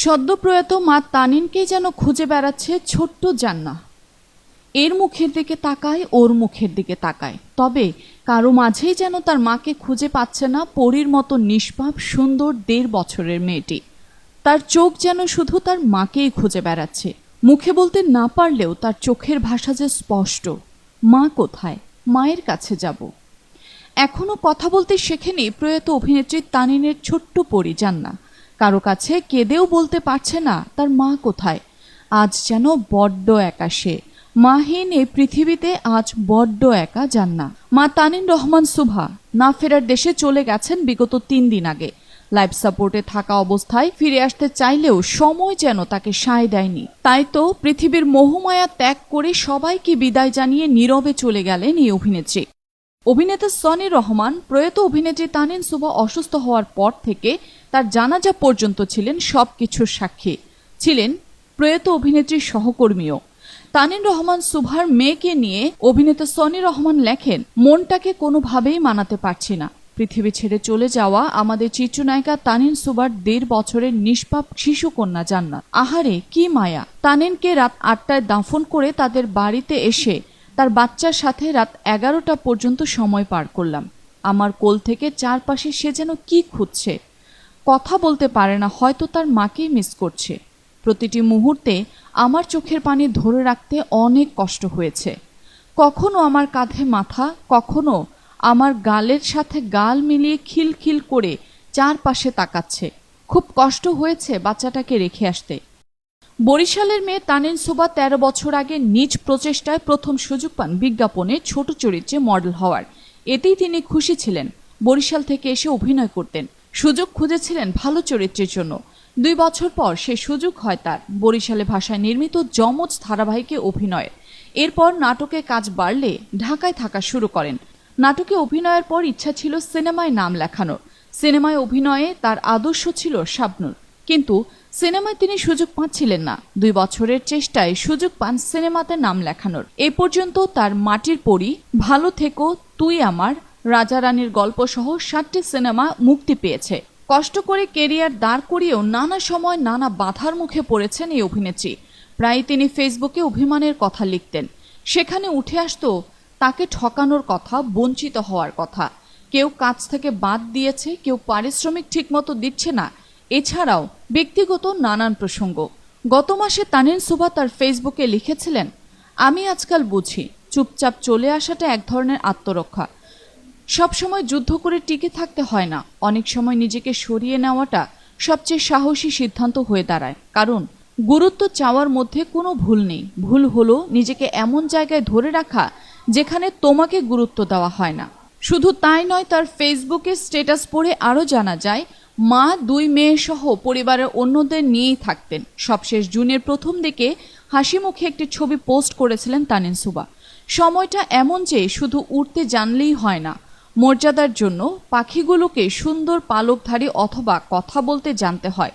সদ্যপ্রয়াত মা তানিনকেই যেন খুঁজে বেড়াচ্ছে ছোট্ট জান্নাহ। এর মুখের দিকে তাকায়, ওর মুখের দিকে তাকায়, তবে কারো মাঝেই যেন তার মাকে খুঁজে পাচ্ছে না পরীর মতো নিষ্পাপ সুন্দর ১.৫ বছরের মেয়েটি। তার চোখ যেন শুধু তার মাকেই খুঁজে বেড়াচ্ছে। মুখে বলতে না পারলেও তার চোখের ভাষা যে স্পষ্ট, মা কোথায়, মায়ের কাছে যাব। এখনও কথা বলতে শেখেনি প্রয়াত অভিনেত্রী তানিনের ছোট্ট পরী জান্নাহ। কারো কাছে কেঁদেও বলতে পারছে না তার মা কোথায়। আজ যেন বড্ড একা সে। মাহীন এই পৃথিবীতে আজ বড্ড একা জান্নাহ। মা তানিন রহমান সুভা না ফেরার দেশে চলে গেছেন বিগত ৩ দিন আগে। লাইফ সাপোর্টে থাকা অবস্থায় ফিরে আসতে চাইলেও সময় যেন তাকে সায় দেয়নি। তাই তো পৃথিবীর মোহমায়া ত্যাগ করে সবাইকে বিদায় জানিয়ে নীরবে চলে গেলেন এই অভিনেত্রী। অভিনেতা সনি রহমান প্রয়াত অভিনেত্রী তানিন সুভা অসুস্থ হওয়ার পর থেকে তার জানাজা পর্যন্ত ছিলেন সবকিছুর সাক্ষী, ছিলেন প্রয়াত অভিনেত্রীর সহকর্মীও। তানিন রহমান সুভার মেয়েকে নিয়ে অভিনেতা সনি রহমান লেখেন, মনটাকে কোনোভাবেই মানাতে পারছি না। পৃথিবী ছেড়ে চলে যাওয়া আমাদের চিত্রনায়িকা তানিন সুভার ১.৫ বছরের নিষ্পাপ শিশুকন্যা জান্নাত। আহারে কি মায়া। তানিনকে রাত ৮টায় দাফন করে তাদের বাড়িতে এসে তার বাচ্চার সাথে রাত ১১টা পর্যন্ত সময় পার করলাম। আমার কোল থেকে চারপাশে সে যেন কি খুঁজছে। কথা বলতে পারে না, হয়তো তার মাকেই মিস করছে। প্রতিটি মুহূর্তে আমার চোখের পানি ধরে রাখতে অনেক কষ্ট হয়েছে। কখনো আমার কাঁধে মাথা, কখনো আমার গালের সাথে গাল মিলিয়ে খিলখিল করে চারপাশে তাকাচ্ছে। খুব কষ্ট হয়েছে বাচ্চাটাকে রেখে আসতে। বরিশালের মেয়ে তানিন সুভা ১৩ বছর আগে নিজ প্রচেষ্টায় প্রথম সুযোগ পান বিজ্ঞাপনে ছোট চরিত্রে মডেল হওয়ার। এতেই তিনি খুশি ছিলেন। বরিশাল থেকে এসে অভিনয় করতেন, সুযোগ খুঁজেছিলেন ভালো চরিত্রের জন্য। ২ বছর পর সে সুযোগ হয় তার বরিশালে ভাষায় নির্মিত যমজ ধারাবাহিকে অভিনয়ের। এরপর নাটকে কাজ বাড়লে ঢাকায় থাকা শুরু করেন। নাটকে অভিনয়ের পর ইচ্ছা ছিল সিনেমায় নাম লেখানোর। সিনেমায় অভিনয়ে তার আদর্শ ছিল শাবনূর, কিন্তু সিনেমায় তিনি সুযোগ পাচ্ছিলেন না। ২ বছরের চেষ্টায় সুযোগ পান সিনেমাতে নাম লেখানোর। এ পর্যন্ত তার মাটির পরী, ভালো থেকো, তুই আমার, রাজা রানীর গল্প সহ ৭টি সিনেমা মুক্তি পেয়েছে। কষ্ট করে কেরিয়ার দাঁড় করিয়েও নানা সময় নানা বাধার মুখে পড়েছেন এই অভিনেত্রী। প্রায় তিনি ফেসবুকে অভিমানের কথা লিখতেন। সেখানে উঠে আসতো তাকে ঠকানোর কথা, বঞ্চিত হওয়ার কথা। কেউ কাজ থেকে বাদ দিয়েছে, কেউ পারিশ্রমিক ঠিকমতো দিচ্ছে না, এছাড়াও ব্যক্তিগত নানান প্রসঙ্গ। গত মাসে তানিন সুভা তার ফেসবুকে লিখেছিলেন, আমি আজকাল বুঝি চুপচাপ চলে আসাটা এক ধরনের আত্মরক্ষা। সবসময় যুদ্ধ করে টিকে থাকতে হয় না, অনেক সময় নিজেকে সরিয়ে নেওয়াটা সবচেয়ে সাহসী সিদ্ধান্ত হয়ে দাঁড়ায়। কারণ গুরুত্ব চাওয়ার মধ্যে কোনো ভুল নেই। ভুল হলো নিজেকে এমন জায়গায় ধরে রাখা যেখানে তোমাকে গুরুত্ব দেওয়া হয় না। শুধু তাই নয়, তার ফেসবুকে স্ট্যাটাস পড়ে আরও জানা যায় মা ২ মেয়ে সহ পরিবারের অন্যদের নিয়েই থাকতেন। সবশেষ জুনের প্রথম দিকে হাসি মুখে একটি ছবি পোস্ট করেছিলেন তানিন সুভা। সময়টা এমন যে শুধু উড়তে জানলেই হয় না, মর্যাদার জন্য পাখিগুলোকে সুন্দর পালকধারী অথবা কথা বলতে জানতে হয়।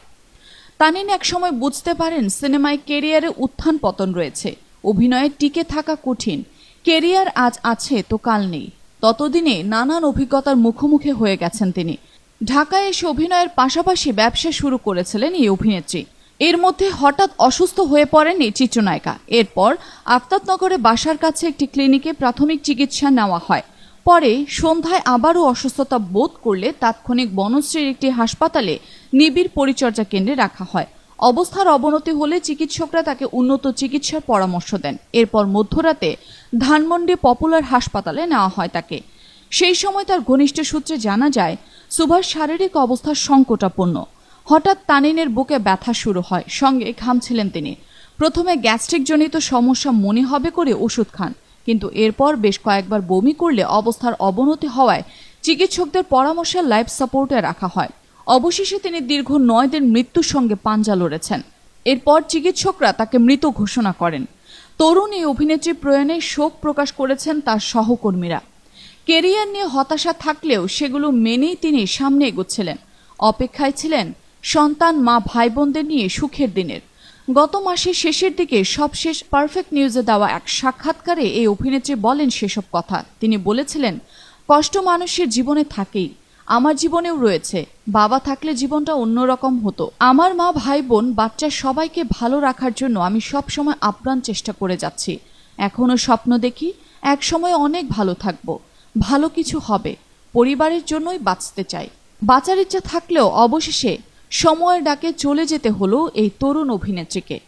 তানিন একসময় বুঝতে পারেন সিনেমায় কেরিয়ারে উত্থান পতন রয়েছে, অভিনয়ে টিকে থাকা কঠিন। কেরিয়ার আজ আছে তো কাল নেই। ততদিনে নানান অভিজ্ঞতার মুখোমুখি হয়ে গেছেন তিনি। ঢাকায় এসে অভিনয়ের পাশাপাশি ব্যবসা শুরু করেছিলেন এই অভিনেত্রী। এর মধ্যে হঠাৎ অসুস্থ হয়ে পড়েন এই চিত্রনায়িকা। এরপর আফতাবনগরে বাসার কাছে একটি ক্লিনিকে প্রাথমিক চিকিৎসা নেওয়া হয়। পরে সন্ধ্যায় আবারও অসুস্থতা বোধ করলে তাৎক্ষণিক বনশ্রীর একটি হাসপাতালে নিবিড় পরিচর্যা কেন্দ্রে রাখা হয়। অবস্থার অবনতি হলে চিকিৎসকরা তাকে উন্নত চিকিৎসার পরামর্শ দেন। এরপর মধ্যরাতে ধানমন্ডি পপুলার হাসপাতালে নেওয়া হয় তাকে। সেই সময় তার ঘনিষ্ঠ সূত্রে জানা যায় সুভার শারীরিক অবস্থা সংকটাপন্ন। হঠাৎ তানিনের বুকে ব্যথা শুরু হয়, সঙ্গে ঘামছিলেন তিনি। প্রথমে গ্যাস্ট্রিক জনিত সমস্যা মনে হবে করে ওষুধ খান, কিন্তু এরপর বেশ কয়েকবার বমি করলে অবস্থার অবনতি হওয়ায় চিকিৎসকদের পরামর্শে লাইফ সাপোর্টে রাখা হয়। অবশেষে তিনি দীর্ঘ ৯ দিন মৃত্যুর সঙ্গে পাঞ্জা লড়েছেন। এরপর চিকিৎসকরা তাকে মৃত ঘোষণা করেন। তরুণ এই অভিনেত্রী প্রয়াণে শোক প্রকাশ করেছেন তার সহকর্মীরা। কেরিয়ার নিয়ে হতাশা থাকলেও সেগুলো মেনেই তিনি সামনে এগোচ্ছিলেন। অপেক্ষায় ছিলেন সন্তান, মা, ভাই বোনদের নিয়ে সুখের দিনের। গত মাসের শেষের দিকে সবশেষ পারফেক্ট নিউজে দেওয়া এক সাক্ষাৎকারে এই অভিনেত্রী বলেন সেসব কথা। তিনি বলেছিলেন, কষ্ট মানুষের জীবনে থাকেই, আমার জীবনেও রয়েছে। বাবা থাকলে জীবনটা অন্যরকম হতো। আমার মা, ভাই, বোন, বাচ্চা সবাইকে ভালো রাখার জন্য আমি সবসময় আপ্রাণ চেষ্টা করে যাচ্ছি। এখনও স্বপ্ন দেখি এক সময় অনেক ভালো থাকবো, ভালো কিছু হবে, পরিবারের জন্যই বাঁচতে চাই। বাঁচার ইচ্ছা থাকলেও অবশেষে সময়ের ডাকে চলে যেতে হলো এই তরুণ অভিনেত্রীকে।